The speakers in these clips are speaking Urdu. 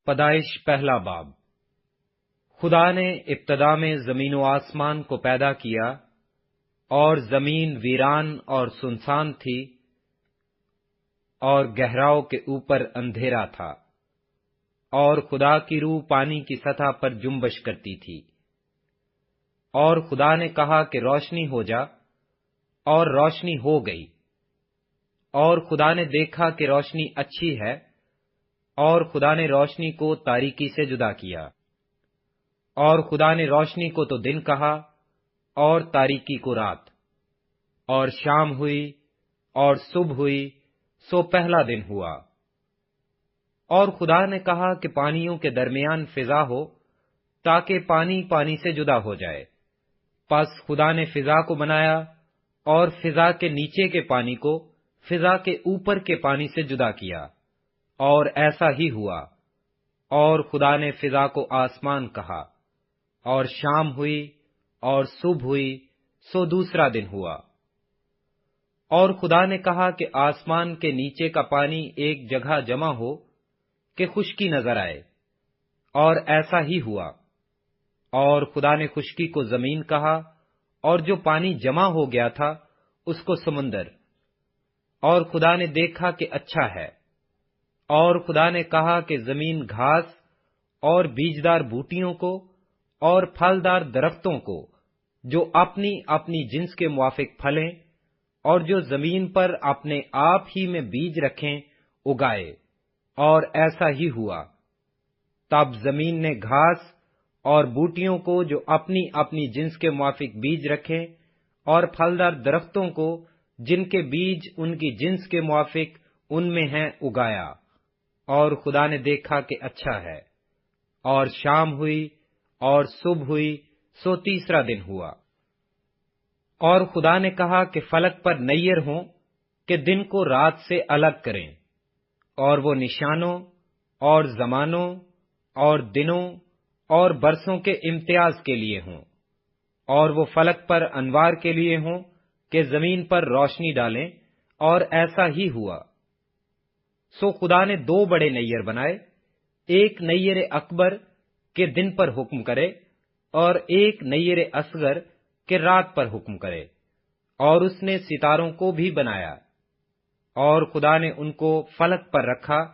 پیدائش پہلا باب۔ خدا نے ابتدا میں زمین و آسمان کو پیدا کیا، اور زمین ویران اور سنسان تھی، اور گہراؤں کے اوپر اندھیرا تھا، اور خدا کی روح پانی کی سطح پر جنبش کرتی تھی۔ اور خدا نے کہا کہ روشنی ہو جا، اور روشنی ہو گئی۔ اور خدا نے دیکھا کہ روشنی اچھی ہے، اور خدا نے روشنی کو تاریکی سے جدا کیا۔ اور خدا نے روشنی کو تو دن کہا، اور تاریکی کو رات۔ اور شام ہوئی، اور صبح ہوئی، سو پہلا دن ہوا۔ اور خدا نے کہا کہ پانیوں کے درمیان فضا ہو، تاکہ پانی پانی سے جدا ہو جائے۔ پس خدا نے فضا کو بنایا، اور فضا کے نیچے کے پانی کو فضا کے اوپر کے پانی سے جدا کیا، اور ایسا ہی ہوا۔ اور خدا نے فضا کو آسمان کہا۔ اور شام ہوئی، اور صبح ہوئی، سو دوسرا دن ہوا۔ اور خدا نے کہا کہ آسمان کے نیچے کا پانی ایک جگہ جمع ہو کہ خشکی نظر آئے، اور ایسا ہی ہوا۔ اور خدا نے خشکی کو زمین کہا، اور جو پانی جمع ہو گیا تھا اس کو سمندر۔ اور خدا نے دیکھا کہ اچھا ہے۔ اور خدا نے کہا کہ زمین گھاس اور بیجدار بوٹیوں کو اور پھلدار درختوں کو، جو اپنی اپنی جنس کے موافق پھلیں اور جو زمین پر اپنے آپ ہی میں بیج رکھیں، اگائے، اور ایسا ہی ہوا۔ تب زمین نے گھاس اور بوٹیوں کو جو اپنی اپنی جنس کے موافق بیج رکھیں، اور پھلدار درختوں کو جن کے بیج ان کی جنس کے موافق ان میں ہیں، اگایا۔ اور خدا نے دیکھا کہ اچھا ہے۔ اور شام ہوئی، اور صبح ہوئی، سو تیسرا دن ہوا۔ اور خدا نے کہا کہ فلک پر نیر ہوں کہ دن کو رات سے الگ کریں، اور وہ نشانوں اور زمانوں اور دنوں اور برسوں کے امتیاز کے لیے ہوں، اور وہ فلک پر انوار کے لیے ہوں کہ زمین پر روشنی ڈالیں، اور ایسا ہی ہوا۔ سو خدا نے دو بڑے نیر بنائے، ایک نیر اکبر کہ دن پر حکم کرے، اور ایک نیر اصغر کہ رات پر حکم کرے۔ اور اس نے ستاروں کو بھی بنایا۔ اور خدا نے ان کو فلک پر رکھا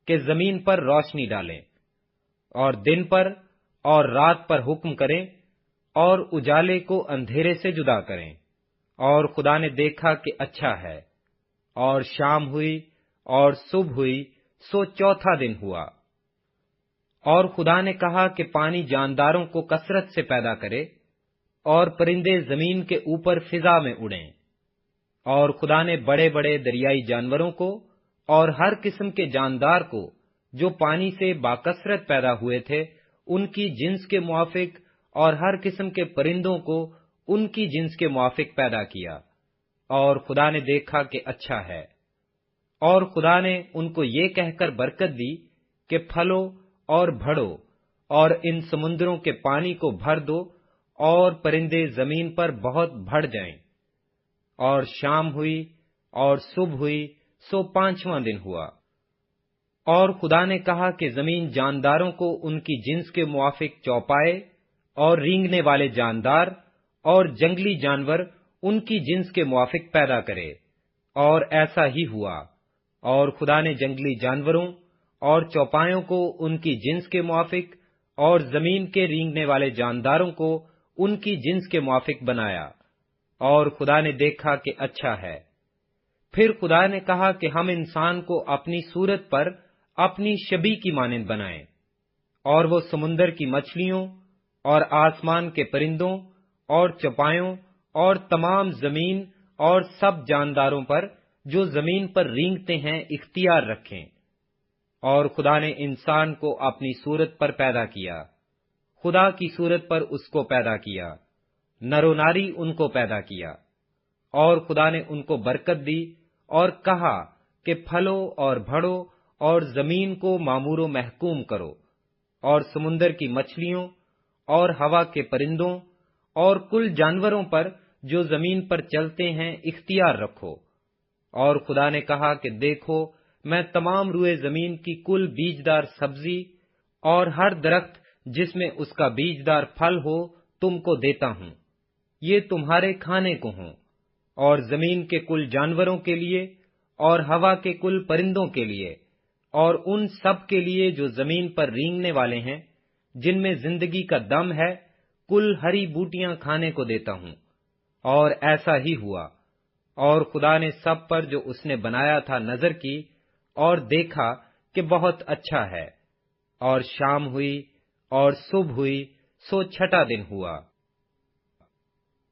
کہ زمین پر روشنی ڈالیں، اور دن پر اور رات پر حکم کریں، اور اجالے کو اندھیرے سے جدا کریں۔ اور خدا نے دیکھا کہ اچھا ہے۔ اور شام ہوئی، اور صبح ہوئی، سو چوتھا دن ہوا۔ اور خدا نے کہا کہ پانی جانداروں کو کثرت سے پیدا کرے، اور پرندے زمین کے اوپر فضا میں اڑیں۔ اور خدا نے بڑے بڑے دریائی جانوروں کو اور ہر قسم کے جاندار کو جو پانی سے باکثرت پیدا ہوئے تھے ان کی جنس کے موافق، اور ہر قسم کے پرندوں کو ان کی جنس کے موافق پیدا کیا۔ اور خدا نے دیکھا کہ اچھا ہے۔ اور خدا نے ان کو یہ کہہ کر برکت دی کہ پھلو اور بڑھو، اور ان سمندروں کے پانی کو بھر دو، اور پرندے زمین پر بہت بڑھ جائیں۔ اور شام ہوئی، اور صبح ہوئی، سو پانچواں دن ہوا۔ اور خدا نے کہا کہ زمین جانداروں کو ان کی جنس کے موافق چوپائے، اور رینگنے والے جاندار اور جنگلی جانور ان کی جنس کے موافق پیدا کرے، اور ایسا ہی ہوا۔ اور خدا نے جنگلی جانوروں اور چوپایوں کو ان کی جنس کے موافق، اور زمین کے رینگنے والے جانداروں کو ان کی جنس کے موافق بنایا۔ اور خدا نے دیکھا کہ اچھا ہے۔ پھر خدا نے کہا کہ ہم انسان کو اپنی صورت پر اپنی شبیہ کی مانند بنائیں، اور وہ سمندر کی مچھلیوں اور آسمان کے پرندوں اور چوپایوں اور تمام زمین اور سب جانداروں پر جو زمین پر رینگتے ہیں اختیار رکھیں۔ اور خدا نے انسان کو اپنی صورت پر پیدا کیا، خدا کی صورت پر اس کو پیدا کیا، نر و ناری ان کو پیدا کیا۔ اور خدا نے ان کو برکت دی، اور کہا کہ پھلو اور بڑھو، اور زمین کو معمور و محکوم کرو، اور سمندر کی مچھلیوں اور ہوا کے پرندوں اور کل جانوروں پر جو زمین پر چلتے ہیں اختیار رکھو۔ اور خدا نے کہا کہ دیکھو، میں تمام روئے زمین کی کل بیجدار سبزی اور ہر درخت جس میں اس کا بیجدار پھل ہو تم کو دیتا ہوں، یہ تمہارے کھانے کو ہوں، اور زمین کے کل جانوروں کے لیے، اور ہوا کے کل پرندوں کے لیے، اور ان سب کے لیے جو زمین پر رینگنے والے ہیں، جن میں زندگی کا دم ہے، کل ہری بوٹیاں کھانے کو دیتا ہوں۔ اور ایسا ہی ہوا۔ اور خدا نے سب پر جو اس نے بنایا تھا نظر کی، اور دیکھا کہ بہت اچھا ہے۔ اور شام ہوئی اور صبح ہوئی، سو چھٹا دن ہوا۔